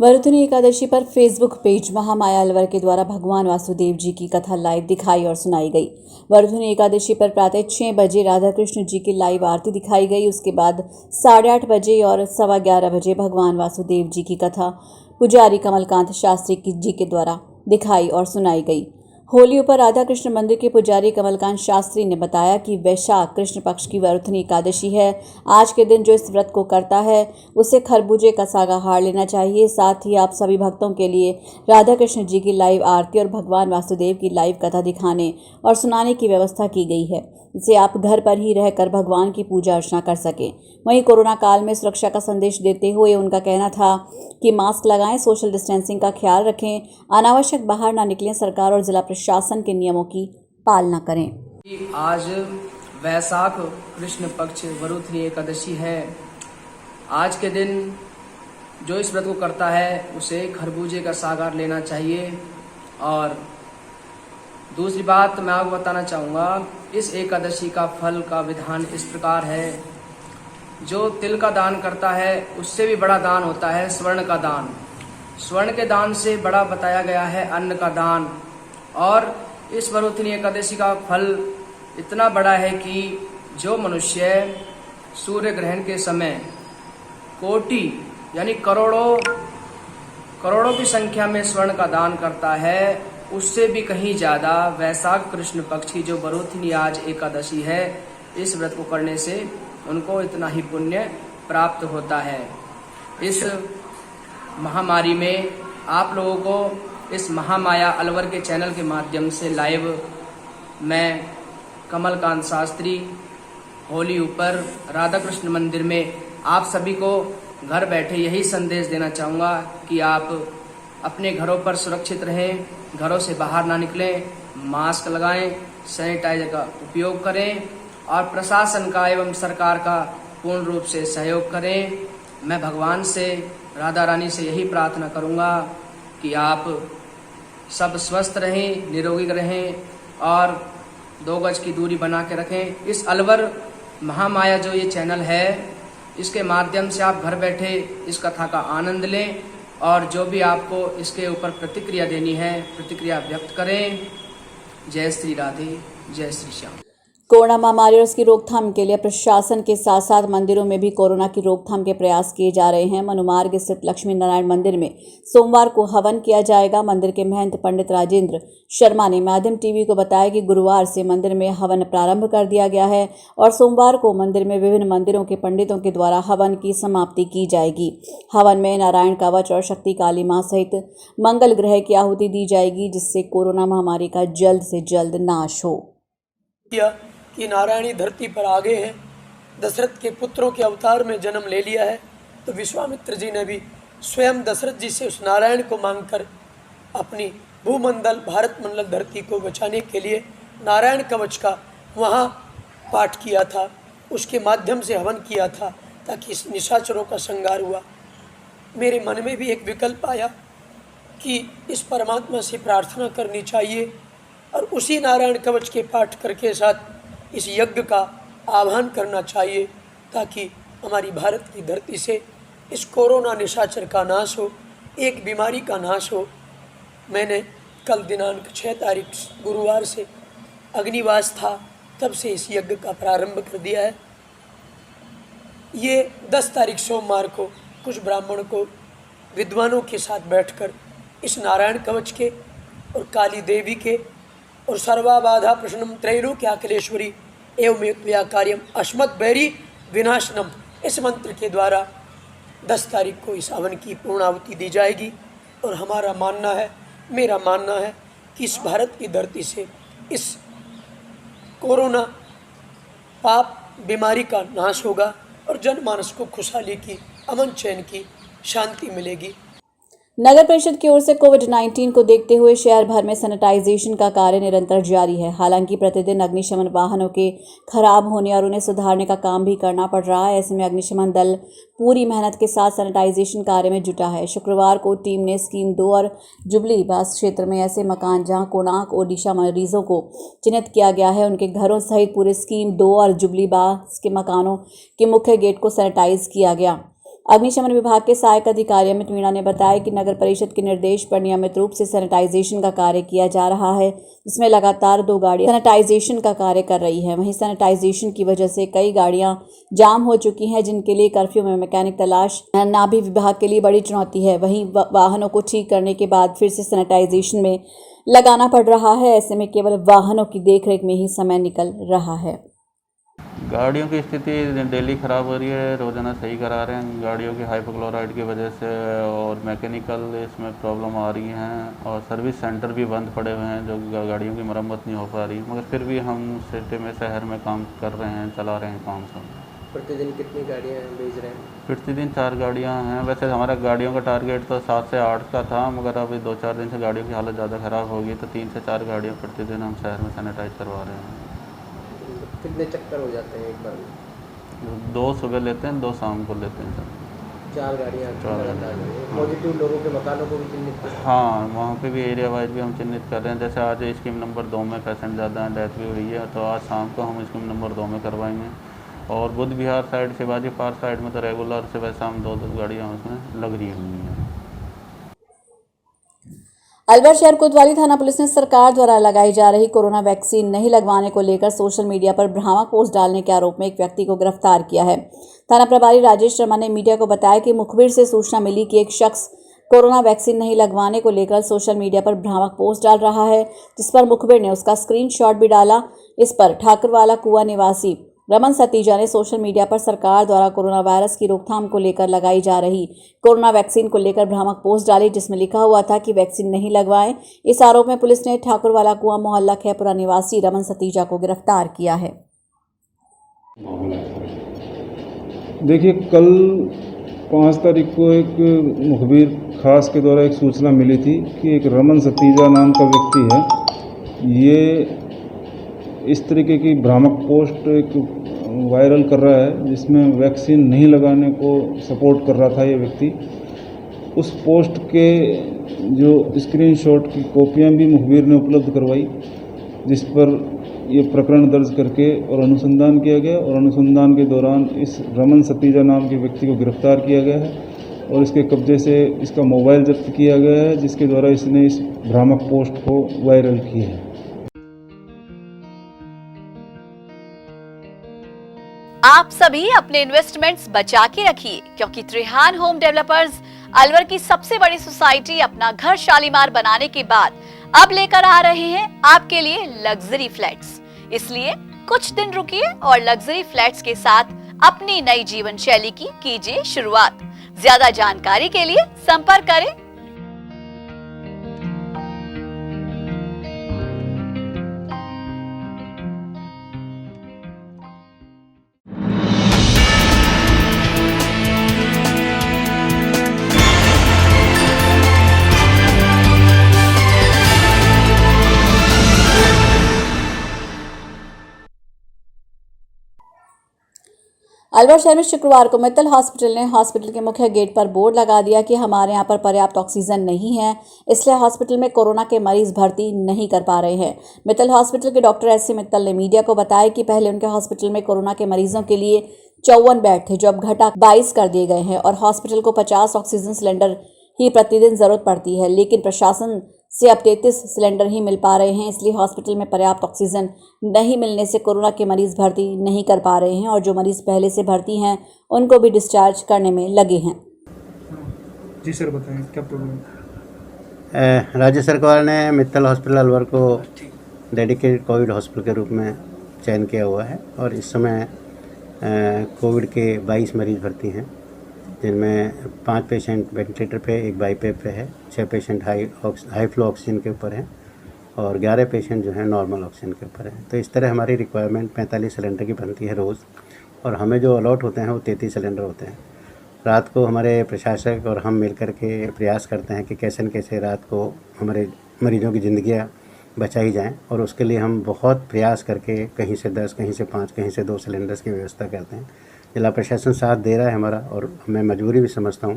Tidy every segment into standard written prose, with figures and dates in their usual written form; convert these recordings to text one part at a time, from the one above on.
वरुथनी एकादशी पर Facebook page Mahamaya Alwar के द्वारा भगवान वासुदेव जी की कथा लाइव दिखाई और सुनाई गई। वरुथनी एकादशी पर प्रातः 6 बजे राधा कृष्ण जी की लाइव आरती दिखाई गई। उसके बाद 8:30 बजे और 11:15 बजे भगवान वासुदेव जी की कथा पुजारी कमलकांत शास्त्री जी के द्वारा दिखाई और सुनाई गई। होली पर राधा कृष्ण मंदिर के पुजारी कमलकांत शास्त्री ने बताया कि वैशाख कृष्ण पक्ष की वरुथनी एकादशी है। आज के दिन जो इस व्रत को करता है उसे खरबूजे का सागाहार लेना चाहिए। साथ ही आप सभी भक्तों के लिए राधा कृष्ण जी की लाइव आरती और भगवान वासुदेव की लाइव कथा दिखाने और सुनाने की व्यवस्था की गई है, जिसे आप घर पर ही रहकर भगवान की पूजा अर्चना कर सकें। वहीं कोरोना काल में सुरक्षा का संदेश देते हुए उनका कहना था कि मास्क लगाएं, सोशल डिस्टेंसिंग का ख्याल रखें, अनावश्यक बाहर ना निकलें, सरकार और जिला प्रशासन के नियमों की पालना करें। आज वैशाख कृष्ण पक्ष वरुथनी एकादशी है। आज के दिन जो इस व्रत को करता है उसे खरबूजे का सागार लेना चाहिए। और दूसरी बात मैं आपको बताना चाहूँगा, इस एकादशी का फल का विधान इस प्रकार है। जो तिल का दान करता है उससे भी बड़ा दान होता है स्वर्ण का दान। स्वर्ण के दान से बड़ा बताया गया है अन्न का दान। और इस वरुथनी एकादशी का फल इतना बड़ा है कि जो मनुष्य सूर्य ग्रहण के समय कोटि यानी करोड़ों की संख्या में स्वर्ण का दान करता है, उससे भी कहीं ज़्यादा वैशाख कृष्ण पक्ष की जो वरुथनी आज एकादशी है, इस व्रत को करने से उनको इतना ही पुण्य प्राप्त होता है। इस महामारी में आप लोगों को इस महामाया अलवर के चैनल के माध्यम से लाइव मैं कमलकांत शास्त्री होली ऊपर राधा कृष्ण मंदिर में आप सभी को घर बैठे यही संदेश देना चाहूँगा कि आप अपने घरों पर सुरक्षित रहें, घरों से बाहर ना निकलें, मास्क लगाएं, सैनिटाइजर का उपयोग करें और प्रशासन का एवं सरकार का पूर्ण रूप से सहयोग करें। मैं भगवान से, राधा रानी से यही प्रार्थना करूंगा कि आप सब स्वस्थ रहें, निरोगी रहें और 2 गज की दूरी बना के रखें। इस अलवर महामाया जो ये चैनल है, इसके माध्यम से आप घर बैठे इस कथा का आनंद लें और जो भी आपको इसके ऊपर प्रतिक्रिया देनी है, प्रतिक्रिया व्यक्त करें। जय श्री राधे, जय श्री श्याम। कोरोना महामारी और उसकी रोकथाम के लिए प्रशासन के साथ साथ मंदिरों में भी कोरोना की रोकथाम के प्रयास किए जा रहे हैं। मनुमार्ग स्थित लक्ष्मी नारायण मंदिर में सोमवार को हवन किया जाएगा। मंदिर के महंत पंडित राजेंद्र शर्मा ने माध्यम टीवी को बताया कि गुरुवार से मंदिर में हवन प्रारंभ कर दिया गया है और सोमवार को मंदिर में विभिन्न मंदिरों के पंडितों के द्वारा हवन की समाप्ति की जाएगी। हवन में नारायण कवच और शक्ति काली मां सहित मंगल ग्रह की आहुति दी जाएगी, जिससे कोरोना महामारी का जल्द से जल्द नाश हो। कि नारायणी धरती पर आ गए हैं, दशरथ के पुत्रों के अवतार में जन्म ले लिया है, तो विश्वामित्र जी ने भी स्वयं दशरथ जी से उस नारायण को मांगकर अपनी भूमंडल भारत मंडल धरती को बचाने के लिए नारायण कवच का वहाँ पाठ किया था, उसके माध्यम से हवन किया था ताकि इस निशाचरों का संहार हुआ। मेरे मन में भी एक विकल्प आया कि इस परमात्मा से प्रार्थना करनी चाहिए और उसी नारायण कवच के पाठ करके साथ इस यज्ञ का आह्वान करना चाहिए ताकि हमारी भारत की धरती से इस कोरोना निशाचर का नाश हो, एक बीमारी का नाश हो। मैंने कल दिनांक 6 तारीख गुरुवार से अग्निवास था, तब से इस यज्ञ का प्रारंभ कर दिया है। ये 10 तारीख सोमवार को कुछ ब्राह्मण को विद्वानों के साथ बैठकर इस नारायण कवच के और काली देवी के और सर्वाबाधा प्रश्नम त्रैलोक्याखिलेश्वरी एवं एकव्या कार्यम अस्मत् बैरी विनाशनम, इस मंत्र के द्वारा 10 तारीख को इस हवन की पूर्णाहुति दी जाएगी। और हमारा मानना है, मेरा मानना है कि इस भारत की धरती से इस कोरोना पाप बीमारी का नाश होगा और जनमानस को खुशहाली की, अमन चैन की, शांति मिलेगी। नगर परिषद की ओर से कोविड-19 को देखते हुए शहर भर में सैनिटाइजेशन का कार्य निरंतर जारी है। हालांकि प्रतिदिन अग्निशमन वाहनों के खराब होने और उन्हें सुधारने का काम भी करना पड़ रहा है। ऐसे में अग्निशमन दल पूरी मेहनत के साथ सैनिटाइजेशन कार्य में जुटा है। शुक्रवार को टीम ने स्कीम 2 और जुबली बास क्षेत्र में ऐसे मकान जहां कोणार्क ओडिशा मरीजों को चिन्हित किया गया है, उनके घरों सहित पूरे स्कीम 2 और जुबली बास के मकानों के मुख्य गेट को सैनिटाइज किया गया। अग्निशमन विभाग के सहायक अधिकारी अमित मीणा ने बताया कि नगर परिषद के निर्देश पर नियमित रूप से सैनिटाइजेशन का कार्य किया जा रहा है, जिसमें लगातार 2 गाड़ियां सैनिटाइजेशन का कार्य कर रही है। वहीं सैनिटाइजेशन की वजह से कई गाड़ियां जाम हो चुकी हैं, जिनके लिए कर्फ्यू में मैकेनिक तलाश ना भी विभाग के लिए बड़ी चुनौती है। वहीं वाहनों को ठीक करने के बाद फिर से सैनिटाइजेशन में लगाना पड़ रहा है। ऐसे में केवल वाहनों की देखरेख में ही समय निकल रहा है। गाड़ियों की स्थिति डेली ख़राब हो रही है, रोज़ाना सही करा रहे हैं। गाड़ियों की हाइपोक्लोराइड की वजह से और मैकेनिकल इसमें प्रॉब्लम आ रही हैं और सर्विस सेंटर भी बंद पड़े हुए हैं, जो गाड़ियों की मरम्मत नहीं हो पा रही। मगर फिर भी हम सिटी में, शहर में काम कर रहे हैं, चला रहे हैं काम सब। प्रतिदिन कितनी गाड़ियाँ भेज रहे हैं? प्रतिदिन 4 गाड़ियाँ हैं। वैसे हमारा गाड़ियों का टारगेट तो 7 से 8 का था, मगर अभी 2-4 दिन से गाड़ियों की हालत ज़्यादा ख़राब हो गई, तो 3 से 4 गाड़ियाँ प्रतिदिन हम शहर में सैनिटाइज करवा रहे हैं। कितने चक्कर हो जाते हैं एक बार में? 2 सुबह लेते हैं, 2 शाम को लेते हैं सर। 4 गाड़ियाँ लगातार। पॉजिटिव लोगों के मकानों को भी चिन्हित कर? हाँ, वहाँ पे भी एरिया वाइज भी हम चिन्हित कर रहे हैं। जैसे आज स्कीम नंबर 2 में पेशेंट ज़्यादा हैं, डेथ भी हुई है, तो आज शाम को हम स्कीम नंबर 2 में करवाएंगे। और बुद्ध विहार साइड, शिवाजी पार्क साइड में तो रेगुलर सुबह शाम 2-2 गाड़ियाँ उसमें लग रही हुई हैं। अलवर शहर कोतवाली थाना पुलिस ने सरकार द्वारा लगाई जा रही कोरोना वैक्सीन नहीं लगवाने को लेकर सोशल मीडिया पर भ्रामक पोस्ट डालने के आरोप में एक व्यक्ति को गिरफ्तार किया है। थाना प्रभारी राजेश शर्मा ने मीडिया को बताया कि मुखबिर से सूचना मिली कि एक शख्स कोरोना वैक्सीन नहीं लगवाने को लेकर सोशल मीडिया पर भ्रामक पोस्ट डाल रहा है, जिस पर मुखबिर ने उसका स्क्रीनशॉट भी डाला। इस पर ठाकुरवाला कुआं निवासी रमन सतीजा ने सोशल मीडिया पर सरकार द्वारा कोरोना वायरस की रोकथाम को लेकर लगाई जा रही कोरोना वैक्सीन को लेकर भ्रामक पोस्ट डाली, जिसमें लिखा हुआ था कि वैक्सीन नहीं लगवाएं। इस आरोप में पुलिस ने ठाकुरवाला कुआं मोहल्ला खैपुरा निवासी रमन सतीजा को गिरफ्तार किया है। देखिए, कल 5 तारीख को एक मुखबिर खास के द्वारा एक सूचना मिली थी कि एक रमन सतीजा नाम का व्यक्ति है, ये इस तरीके की भ्रामक पोस्ट एक वायरल कर रहा है, जिसमें वैक्सीन नहीं लगाने को सपोर्ट कर रहा था ये व्यक्ति। उस पोस्ट के जो स्क्रीनशॉट की कॉपियां भी मुखबिर ने उपलब्ध करवाई, जिस पर ये प्रकरण दर्ज करके और अनुसंधान किया गया। और अनुसंधान के दौरान इस रमन सतीजा नाम के व्यक्ति को गिरफ्तार किया गया है और इसके कब्जे से इसका मोबाइल जब्त किया गया है, जिसके द्वारा इसने इस भ्रामक पोस्ट को वायरल किया है। आप सभी अपने इन्वेस्टमेंट्स बचा के रखिए, क्योंकि त्रिहान होम डेवलपर्स अलवर की सबसे बड़ी सोसाइटी अपना घर शालीमार बनाने के बाद अब लेकर आ रहे हैं आपके लिए लग्जरी फ्लैट्स। इसलिए कुछ दिन रुकिए और लग्जरी फ्लैट्स के साथ अपनी नई जीवन शैली की कीजिए शुरुआत। ज्यादा जानकारी के लिए संपर्क करें। अलवर शहर में शुक्रवार को मित्तल हॉस्पिटल ने हॉस्पिटल के मुख्य गेट पर बोर्ड लगा दिया कि हमारे यहाँ पर पर्याप्त ऑक्सीजन नहीं है, इसलिए हॉस्पिटल में कोरोना के मरीज भर्ती नहीं कर पा रहे हैं। मित्तल हॉस्पिटल के डॉक्टर एस.सी. मित्तल ने मीडिया को बताया कि पहले उनके हॉस्पिटल में कोरोना के मरीजों के लिए 54 बेड थे, जो अब घटा 22 कर दिए गए हैं और हॉस्पिटल को 50 ऑक्सीजन सिलेंडर ही प्रतिदिन जरूरत पड़ती है, लेकिन प्रशासन से अब 33 सिलेंडर ही मिल पा रहे हैं। इसलिए हॉस्पिटल में पर्याप्त ऑक्सीजन नहीं मिलने से कोरोना के मरीज भर्ती नहीं कर पा रहे हैं और जो मरीज पहले से भर्ती हैं उनको भी डिस्चार्ज करने में लगे हैं। जी सर, बताएं क्या प्रॉब्लम है? राज्य सरकार ने मित्तल हॉस्पिटल अलवर को डेडिकेटेड कोविड हॉस्पिटल के रूप में चयन किया हुआ है और इस समय कोविड के 22 मरीज भर्ती हैं, जिनमें 5 पेशेंट वेंटिलेटर पे, 1 बाईपेप पे है, 6 पेशेंट हाई फ्लो ऑक्सीजन के ऊपर हैं और 11 पेशेंट जो है नॉर्मल ऑक्सीजन के ऊपर हैं। तो इस तरह हमारी रिक्वायरमेंट 45 सिलेंडर की बनती है रोज़ और हमें जो अलॉट होते हैं वो 33 सिलेंडर होते हैं। रात को हमारे प्रशासक और हम मिलकर के प्रयास करते हैं कि कैसे न कैसे रात को हमारे मरीजों की ज़िंदगियाँ बचाई जाएं और उसके लिए हम बहुत प्रयास करके कहीं से 10, कहीं से 5, कहीं से 2 सिलेंडर्स की व्यवस्था करते हैं। जिला प्रशासन साथ दे रहा है हमारा और मैं मजबूरी भी समझता हूँ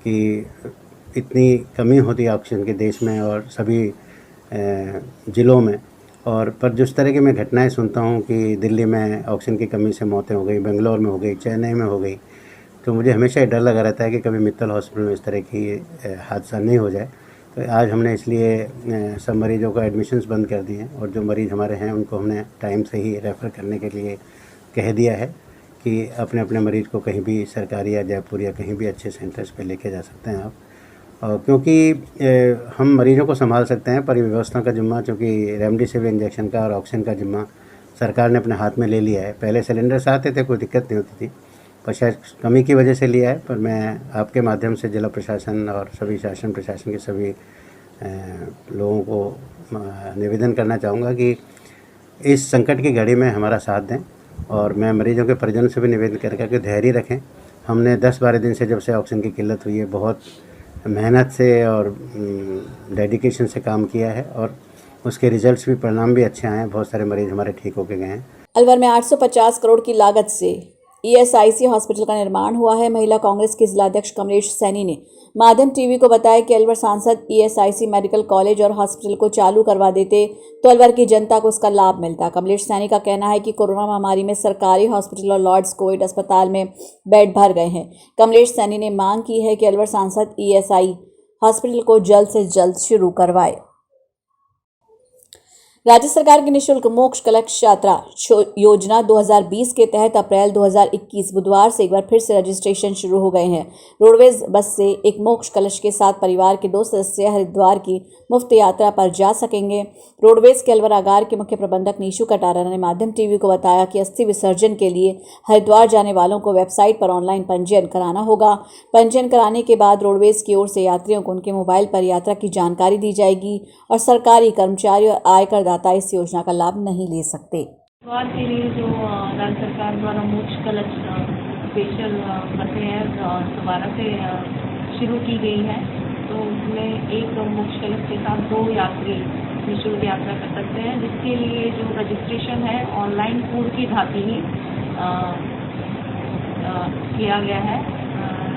कि इतनी कमी होती है ऑक्सीजन के देश में और सभी ज़िलों में। और पर जिस तरह की मैं घटनाएं सुनता हूँ कि दिल्ली में ऑक्सीजन की कमी से मौतें हो गई, बेंगलोर में हो गई, चेन्नई में हो गई, तो मुझे हमेशा ये डर लगा रहता है कि कभी मित्तल हॉस्पिटल में इस तरह की हादसा नहीं हो जाए। तो आज हमने इसलिए सब मरीज़ों का एडमिशन्स बंद कर दिए हैं और जो मरीज़ हमारे हैं उनको हमने टाइम से ही रेफ़र करने के लिए कह दिया है कि अपने अपने मरीज़ को कहीं भी सरकारी या जयपुर या कहीं भी अच्छे सेंटर्स पे लेके जा सकते हैं आप। और क्योंकि हम मरीज़ों को संभाल सकते हैं, पर व्यवस्था का जिम्मा, चूँकि रेमडेसिविर इंजेक्शन का और ऑक्सीजन का जिम्मा सरकार ने अपने हाथ में ले लिया है। पहले सिलेंडर्स आते थे, कोई दिक्कत नहीं होती थी, पर शायद कमी की वजह से लिया है। पर मैं आपके माध्यम से जिला प्रशासन और सभी शासन प्रशासन के सभी लोगों को निवेदन करना चाहूँगा कि इस संकट की घड़ी में हमारा साथ दें। और मैं मरीजों के परिजनों से भी निवेदन करके कि धैर्य रखें। हमने 10-12 दिन से जब से ऑक्सीजन की किल्लत हुई है, बहुत मेहनत से और डेडिकेशन से काम किया है और उसके रिजल्ट्स भी, परिणाम भी अच्छे आए हैं। बहुत सारे मरीज़ हमारे ठीक होके गए हैं। अलवर में 850 करोड़ की लागत से ईएसआईसी हॉस्पिटल का निर्माण हुआ है। महिला कांग्रेस के जिलाध्यक्ष कमलेश सैनी ने माध्यम टीवी को बताया कि अलवर सांसद ईएसआईसी मेडिकल कॉलेज और हॉस्पिटल को चालू करवा देते तो अलवर की जनता को इसका लाभ मिलता। कमलेश सैनी का कहना है कि कोरोना महामारी में सरकारी हॉस्पिटल और लॉर्ड्स कोविड अस्पताल में बेड भर गए हैं। कमलेश सैनी ने मांग की है कि अलवर सांसद ईएसआई हॉस्पिटल को जल्द से जल्द शुरू करवाए। राज्य सरकार की निःशुल्क मोक्ष कलश यात्रा योजना 2020 के तहत अप्रैल 2021 बुधवार से एक बार फिर से रजिस्ट्रेशन शुरू हो गए हैं। रोडवेज बस से एक मोक्ष कलश के साथ परिवार के 2 सदस्य हरिद्वार की मुफ्त यात्रा पर जा सकेंगे। रोडवेज के अलवर आगार के मुख्य प्रबंधक नीशू कटारा ने माध्यम टीवी को बताया कि अस्थि विसर्जन के लिए हरिद्वार जाने वालों को वेबसाइट पर ऑनलाइन पंजीयन कराना होगा। पंजीयन कराने के बाद रोडवेज की ओर से यात्रियों को उनके मोबाइल पर यात्रा की जानकारी दी जाएगी और सरकारी कर्मचारी और आयकर इस योजना का लाभ नहीं ले सकते। परिवार के लिए जो राज्य सरकार द्वारा मोक्ष कलश स्पेशल बसें हैं दोबारा से शुरू की गई है, तो उसमें एक मोक्ष कलश के साथ 2 यात्री निःशुल्क यात्रा कर सकते हैं, जिसके लिए जो रजिस्ट्रेशन है ऑनलाइन पूर्व की भांति ही किया गया है।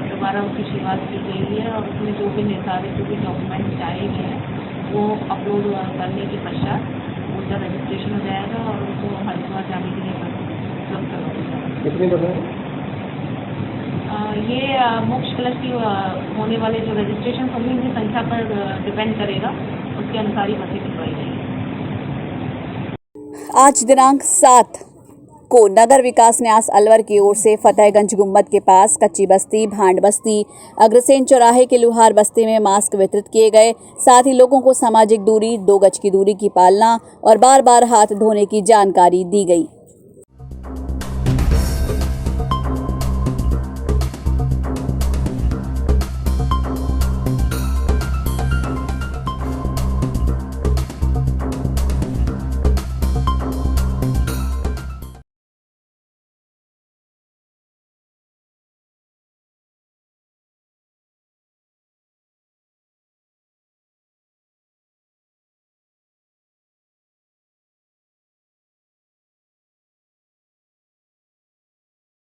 दोबारा उसकी शुरुआत की गई है और उसमें जो भी निर्धारित जो भी डॉक्यूमेंट चाहिए हैं वो अपलोड करने के पश्चात उसका रजिस्ट्रेशन हो जाएगा और उसको हरिद्वार जाने के लिए उपलब्ध करवा देगा। कितने बता ये मोक्ष कलश की होने वाले जो रजिस्ट्रेशन होंगे उनकी संख्या पर डिपेंड करेगा, उसके अनुसार ही बसें भिजवाई जाएगी। आज दिनांक 7 को नगर विकास न्यास अलवर की ओर से फतेहगंज गुम्बद के पास कच्ची बस्ती, भांड बस्ती, अग्रसेन चौराहे के लुहार बस्ती में मास्क वितरित किए गए। साथ ही लोगों को सामाजिक दूरी, 2 गज की दूरी की पालना और बार बार हाथ धोने की जानकारी दी गई।